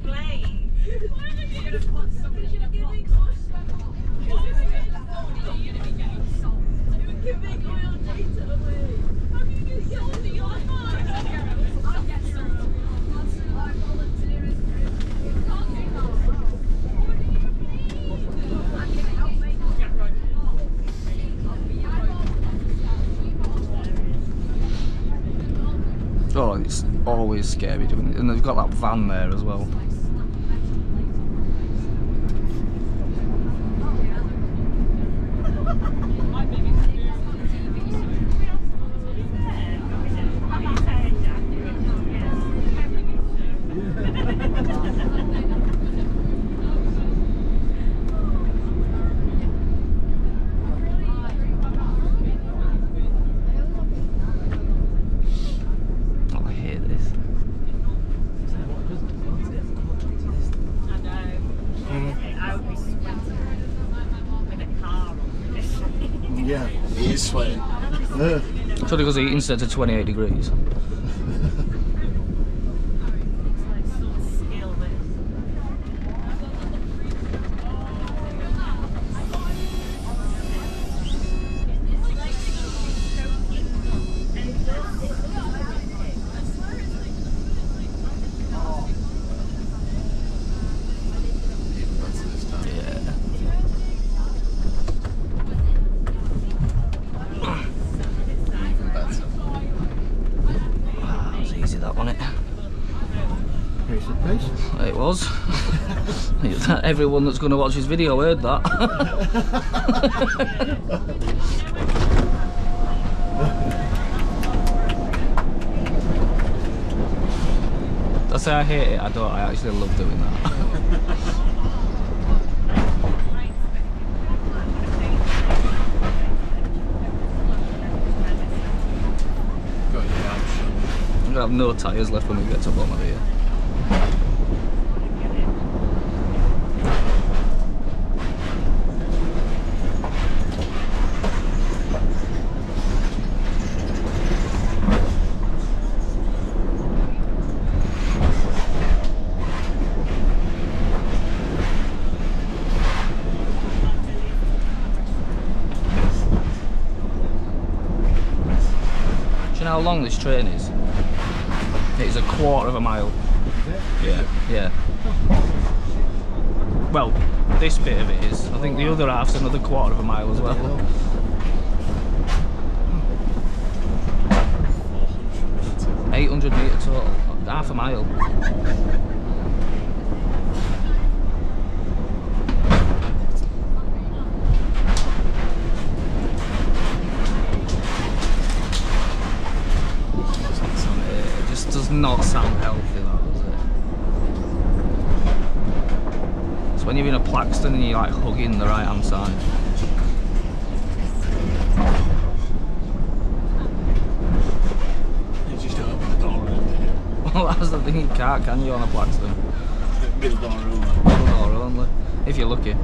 explain. Why are you going to put something in a box? Why are you going to be getting salt? You're giving all your data away. How can you get salt in your mind? I'll get salt. I volunteer as you can't do that. What do you mean? I'm going to help make it get right. Oh, it's always scary doing it, and they've got that van there as well. Yeah, he is sweating. So because the heating set to 28 degrees. It was. Everyone that's going to watch this video heard that. I say I hate it, I don't. I actually love doing that. I'm going to have no tyres left when we get to the bottom of here. Do you know how long this train is? It's a quarter of a mile. Yeah, yeah. Well, this bit of it is. I think the other half's another quarter of a mile as well. 800 metre total, half a mile. Does not sound healthy, that does it? It's when you're in a Plaxton and you're like hugging the right hand side. You just open the door around. Well, that's the thing, you can't, can you, on a Plaxton? Middle door only. Middle door only, if you're lucky.